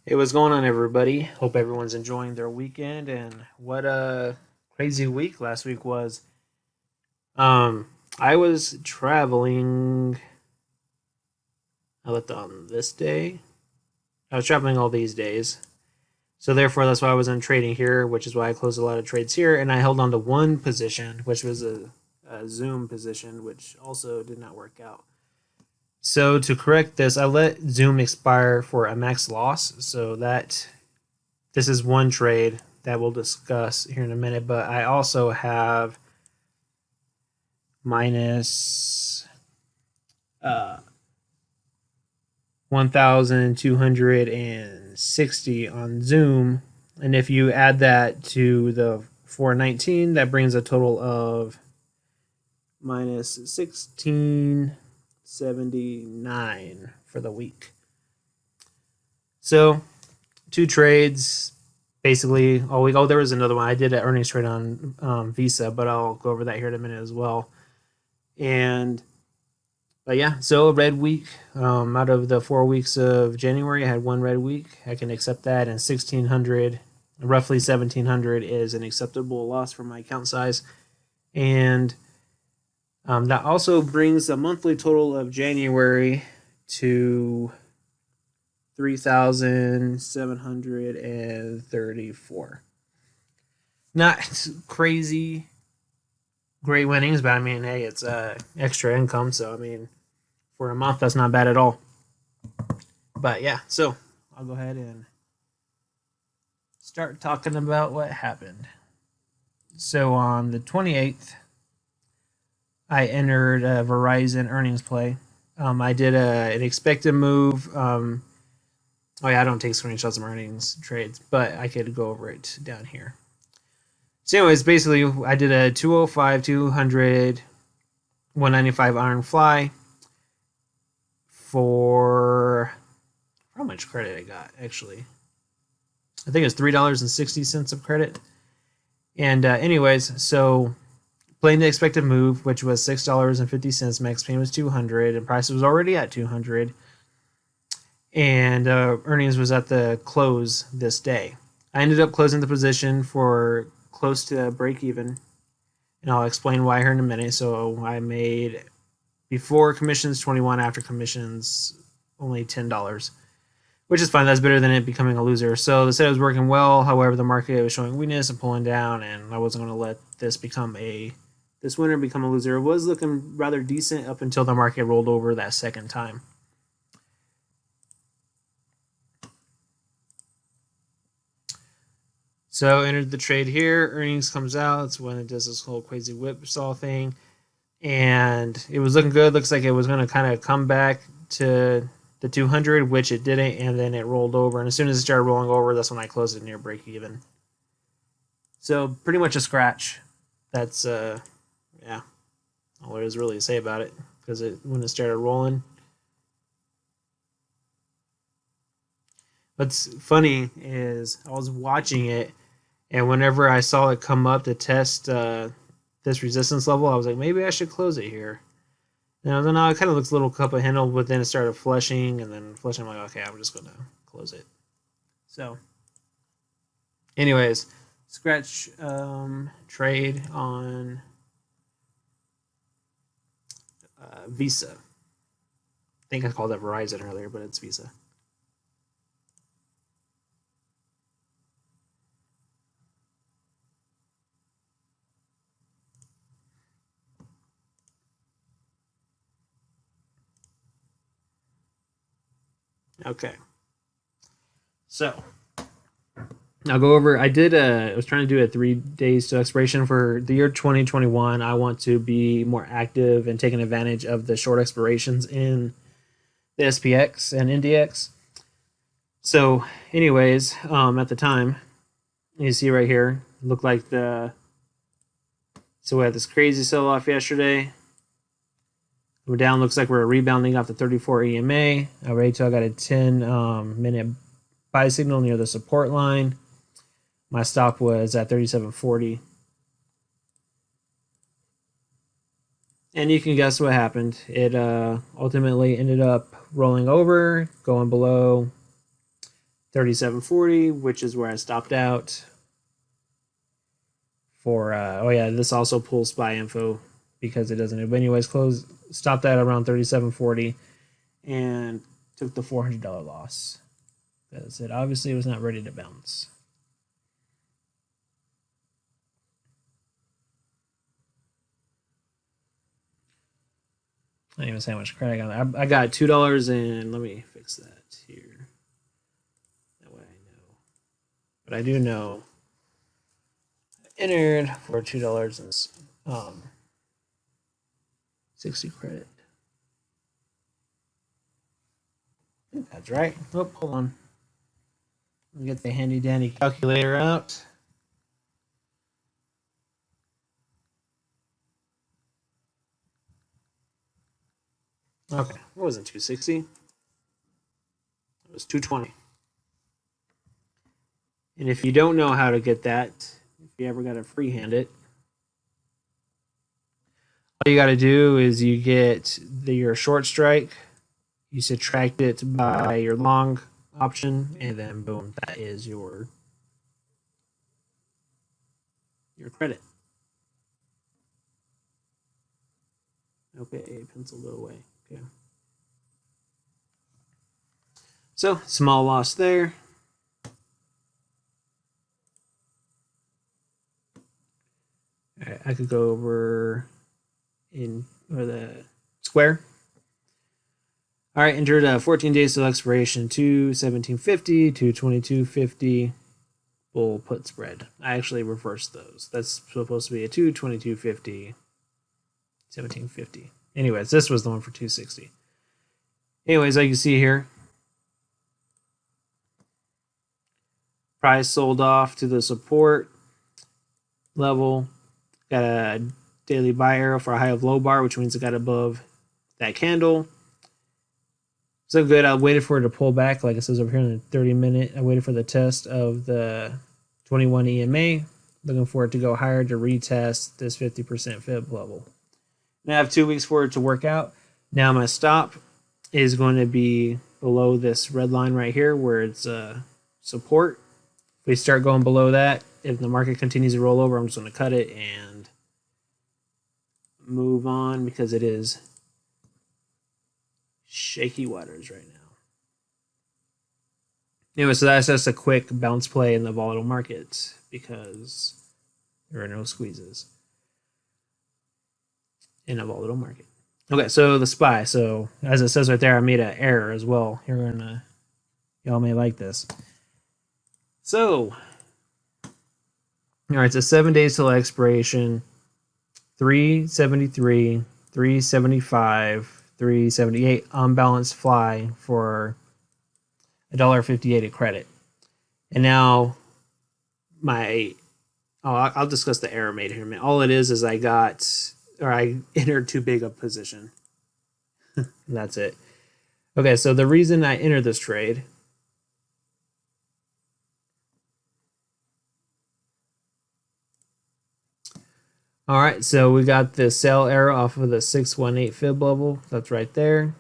Hey, what's going on, everybody? Hope everyone's enjoying their weekend. And what a crazy week last week was. Um, I was traveling. I left on this day. I was traveling all these days, so therefore that's why I wasn't trading here, which is why I closed a lot of trades here. And I held on to one position, which was a Zoom position, which also did not work out. So to correct this, I let Zoom expire for a max loss, so that this is one trade that we'll discuss here in a minute, but I also have minus 1,260 on Zoom. And if you add that to the 419, that brings a total of minus 1679 for the week. So, two trades basically all week. Oh, there was another one. I did an earnings trade on Visa, but I'll go over that here in a minute as well. But yeah, so a red week. Out of the 4 weeks of January, I had one red week. I can accept that, and 1,600, roughly 1,700, is an acceptable loss for my account size. And that also brings the monthly total of January to 3,734. Not crazy great winnings, but I mean, hey, it's extra income, so I mean, for a month, that's not bad at all. But yeah, so I'll go ahead and start talking about what happened. So on the 28th, I entered a Verizon earnings play. I did an expected move. Oh yeah, I don't take screenshots of earnings trades, but I could go over it down here. So anyways, basically, I did a 205, 200, 195 iron fly for how much credit I got, actually. I think it's $3.60 of credit. And anyways, so playing the expected move, which was $6.50, max payment was 200, and price was already at 200. And earnings was at the close this day. I ended up closing the position for close to break even, and I'll explain why here in a minute. So I made before commissions 21, after commissions only $10, which is fine. That's better than it becoming a loser. So the setup was working well. However, the market was showing weakness and pulling down, and I wasn't going to let this winner become a loser. It was looking rather decent up until the market rolled over that second time. So entered the trade here. Earnings comes out. It's when it does this whole crazy whipsaw thing. And it was looking good. Looks like it was going to kind of come back to the 200, which it didn't. And then it rolled over. And as soon as it started rolling over, that's when I closed it near break even. So pretty much a scratch. That's, yeah, all there is really to say about it. Because when it started rolling. What's funny is I was watching it, and whenever I saw it come up to test this resistance level, I was like, maybe I should close it here. And I was like, no, it kind of looks a little cup of handle, but then it started flushing, and then flushing. I'm like, okay, I'm just going to close it. So, anyways, scratch trade on Visa. I think I called that Verizon earlier, but it's Visa. Okay. So I'll go over. I was trying to do a 3 days to expiration for the year 2021. I want to be more active and taking advantage of the short expirations in the SPX and NDX. So, anyways, at the time, you see right here, looked like so we had this crazy sell off yesterday. We're down. Looks like we're rebounding off the 34 EMA. All right, so I got a 10 minute buy signal near the support line. My stop was at 37.40. And you can guess what happened. It ultimately ended up rolling over, going below 37.40, which is where I stopped out for oh yeah, this also pulls SPY info because it doesn't. But anyways, stopped out around 37.40 and took the $400 loss because it obviously was not ready to bounce. I don't even say how much credit I got. I got $2 and let me fix that here. That way I know. But I do know I entered for $2 and 60 credit. I think that's right. Oh, hold on. Let me get the handy dandy calculator out. Okay, it wasn't 260. It was 220. And if you don't know how to get that, if you ever got to freehand it, all you got to do is you get your short strike, you subtract it by your long option, and then boom, that is your credit. Okay, penciled it away. Okay. So small loss there. All right, I could go over the square. All right, entered 14 days till expiration, 2/17/50, 2/22/50, bull put spread. I actually reversed those. That's supposed to be a 2/22/50, 17/50. Anyways, this was the one for 260. Anyways, like you see here, price sold off to the support level. Got a daily buy arrow for a high of low bar, which means it got above that candle. So good. I waited for it to pull back, like it says over here in the 30-minute. I waited for the test of the 21 EMA. Looking for it to go higher to retest this 50% fib level. Now I have 2 weeks for it to work out. Now my stop is going to be below this red line right here where it's support. If we start going below that, if the market continues to roll over, I'm just going to cut it and move on because it is shaky waters right now. Anyway, so that's just a quick bounce play in the volatile markets because there are no squeezes in a volatile market. Okay, so the SPY. So as it says right there, I made an error as well. Y'all may like this. So, all right, it's 7 days till expiration. 373, 375, 378 unbalanced fly for $1.58 a credit. And now I'll discuss the error made here in a minute. All it is I entered too big a position. And that's it. Okay, so the reason I entered this trade all right, so we got the sell arrow off of the 618 fib level. That's right there.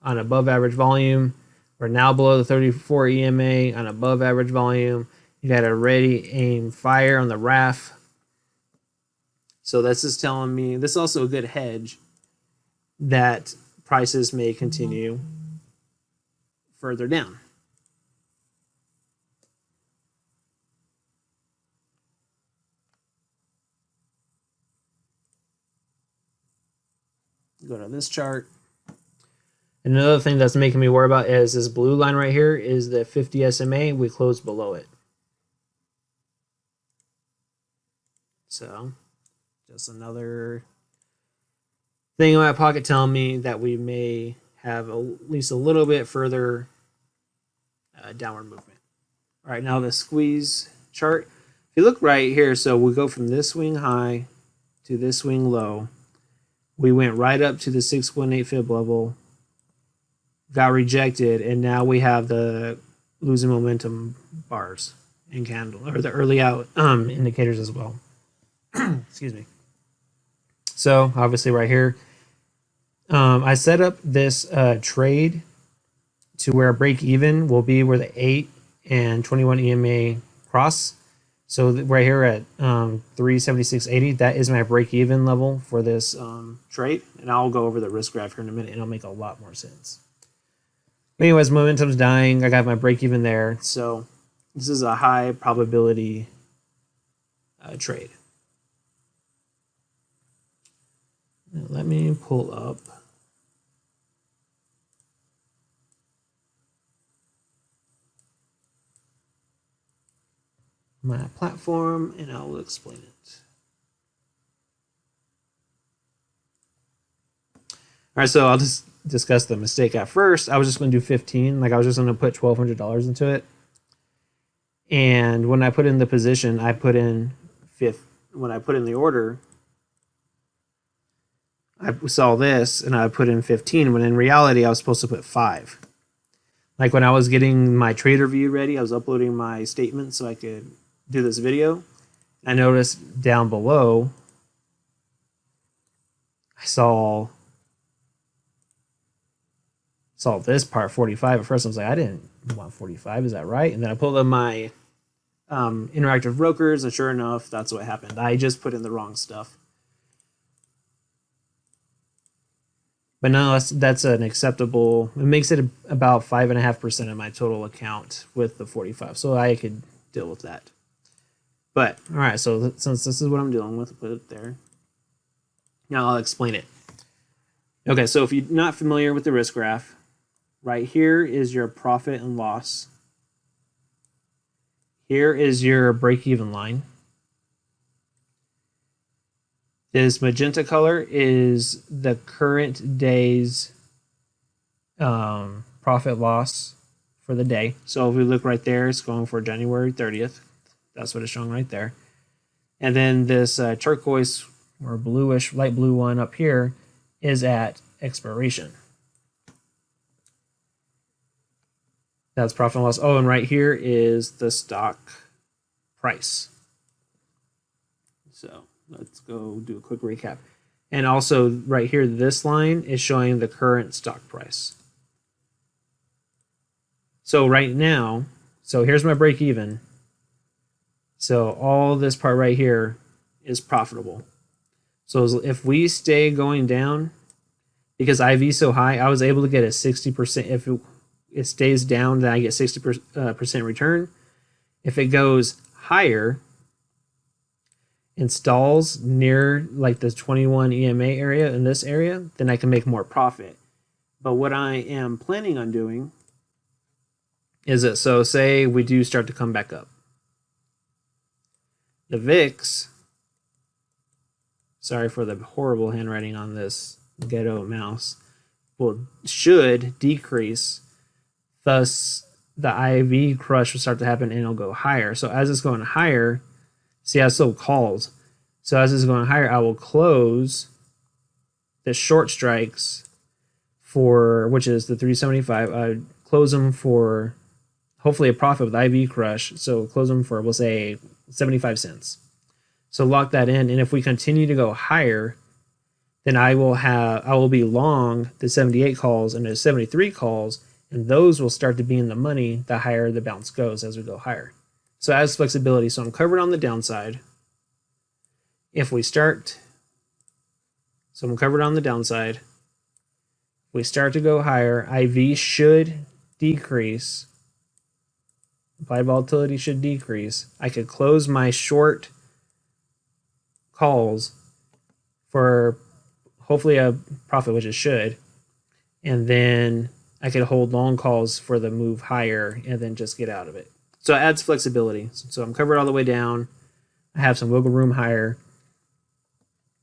On above average volume. We're now below the 34 EMA on above average volume. You got a ready aim fire on the RAF. So this is telling me, this is also a good hedge that prices may continue further down. Go to this chart. Another thing that's making me worry about is this blue line right here is the 50 SMA. We closed below it. So just another thing in my pocket telling me that we may have at least a little bit further downward movement. All right, now the squeeze chart. If you look right here, so we go from this swing high to this swing low. We went right up to the 618 fib level, got rejected, and now we have the losing momentum bars and candle, or the early out indicators as well. Excuse me. So obviously right here, I set up this trade to where break even will be where the 8 and 21 EMA cross. So right here at 376.80, that is my break-even level for this trade. And I'll go over the risk graph here in a minute, and it'll make a lot more sense. Anyways, momentum's dying. I got my break-even there. So this is a high probability trade. Now let me pull up my platform and I will explain it. All right, so I'll just discuss the mistake. At first, I was just going to do 15. Like I was just going to put $1,200 into it. And when I put in the position, I put in when I put in the order, I saw this and I put in 15, when in reality, I was supposed to put 5. Like when I was getting my trader view ready, I was uploading my statement so I could do this video. I noticed down below, I saw this part 45. At first I was like, I didn't want 45, is that right? And then I pulled up my interactive brokers, and sure enough, that's what happened. I just put in the wrong stuff. But no, that's an acceptable, it makes it about 5.5% of my total account with the 45. So I could deal with that. But, all right, so since this is what I'm dealing with, put it there. Now I'll explain it. Okay, so if you're not familiar with the risk graph, right here is your profit and loss. Here is your break-even line. This magenta color is the current day's profit loss for the day. So if we look right there, it's going for January 30th. That's what it's showing right there. And then this turquoise or bluish, light blue one up here is at expiration. That's profit and loss. Oh, and right here is the stock price. So let's go do a quick recap. And also right here, this line is showing the current stock price. So right now, so here's my break even. So all this part right here is profitable. So if we stay going down, because IV is so high, I was able to get a 60%. If it stays down, then I get 60% return. If it goes higher and stalls near like the 21 EMA area in this area, then I can make more profit. But what I am planning on doing is that, so say we do start to come back up. The VIX, sorry for the horrible handwriting on this ghetto mouse, should decrease. Thus, the IV crush will start to happen and it'll go higher. So as it's going higher, see, I sold calls. So as it's going higher, I will close the short strikes for, which is the 375. I close them for hopefully a profit with IV crush. So close them for, we'll say, 75 cents. So lock that in. And if we continue to go higher, then I will be long the 78 calls and the 73 calls, and those will start to be in the money the higher the bounce goes as we go higher. So as flexibility, so I'm covered on the downside. If we start, so I'm covered on the downside. If we start to go higher, IV should decrease. Implied volatility should decrease. I could close my short calls for hopefully a profit, which it should. And then I could hold long calls for the move higher and then just get out of it. So it adds flexibility. So I'm covered all the way down. I have some wiggle room higher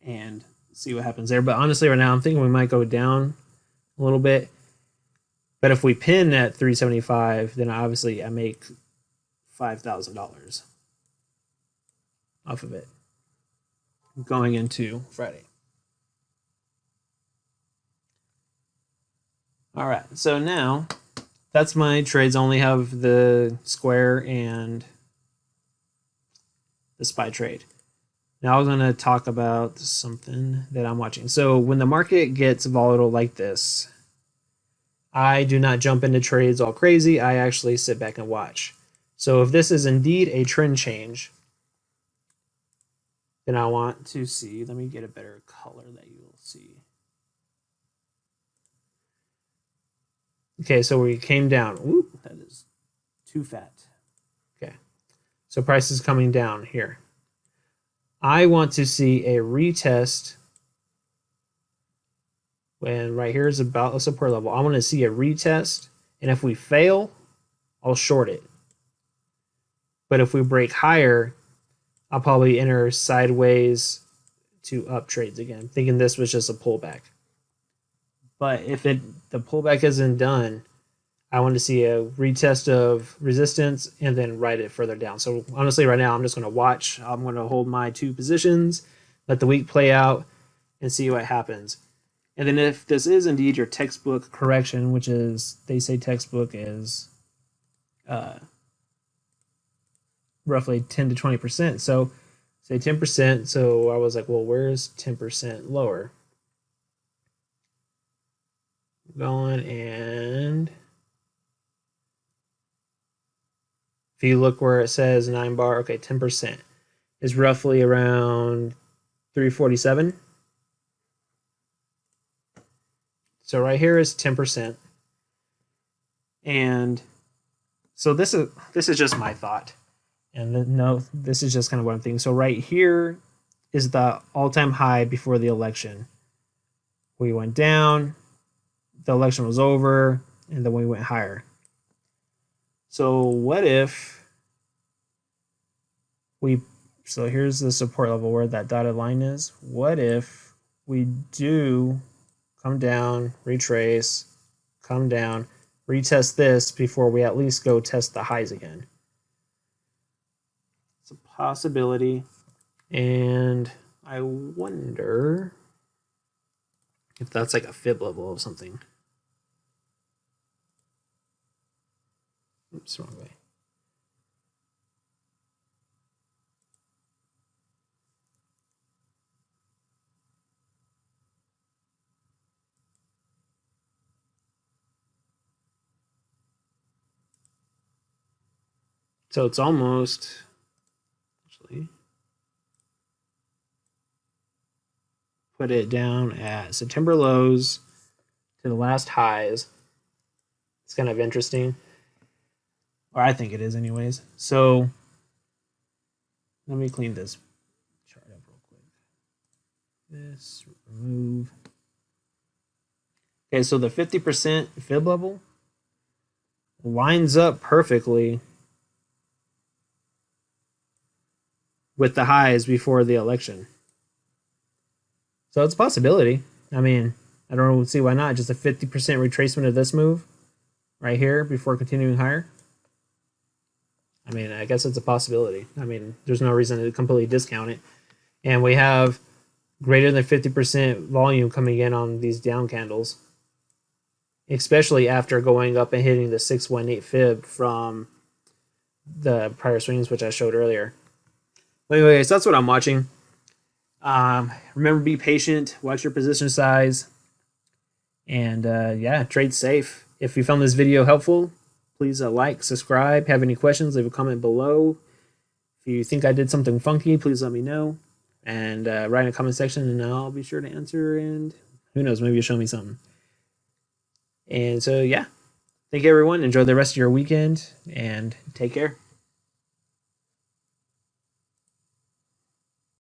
and see what happens there. But honestly, right now, I'm thinking we might go down a little bit. But if we pin at 375, then obviously I make $5,000 off of it going into Friday. All right, so now that's my trades. I only have the square and the SPY trade. Now I'm going to talk about something that I'm watching. So when the market gets volatile like this, I do not jump into trades all crazy. I actually sit back and watch. So if this is indeed a trend change, then I want to see, let me get a better color that you will see. Okay, so we came down. Ooh, that is too fat. Okay, so price is coming down here. I want to see a retest when right here is about a support level. I want to see a retest, and if we fail, I'll short it. But if we break higher, I'll probably enter sideways to up trades again, thinking this was just a pullback. But if the pullback isn't done, I want to see a retest of resistance and then ride it further down. So honestly, right now, I'm just going to watch. I'm going to hold my 2 positions, let the week play out, and see what happens. And then if this is indeed your textbook correction, which is, they say textbook is roughly 10 to 20%. So say 10%. So I was like, well, where's 10% lower? Going, and if you look where it says 9 bar, okay, 10% is roughly around 347. So right here is 10%. And so this is just my thought. And no, this is just kind of what I'm thinking. So right here is the all-time high before the election. We went down, the election was over, and then we went higher. So what if so here's the support level where that dotted line is. What if we do come down, retrace, come down, retest this before we at least go test the highs again? It's a possibility. And I wonder if that's like a fib level of something. Oops, wrong way. So it's almost, actually, put it down at September lows to the last highs. It's kind of interesting. Or I think it is anyways. So let me clean this chart up real quick. This, remove. Okay, so the 50% fib level lines up perfectly with the highs before the election. So it's a possibility. I mean, I don't see why not. Just a 50% retracement of this move right here before continuing higher. I mean, I guess it's a possibility. I mean, there's no reason to completely discount it. And we have greater than 50% volume coming in on these down candles, especially after going up and hitting the 618 fib from the prior swings, which I showed earlier. But anyways, that's what I'm watching. Remember, be patient, watch your position size, and yeah, trade safe. If you found this video helpful, please like, subscribe. Have any questions, leave a comment below. If you think I did something funky, please let me know. And write in the comment section, and I'll be sure to answer. And who knows, maybe you'll show me something. And so, yeah, thank you, everyone. Enjoy the rest of your weekend, and take care.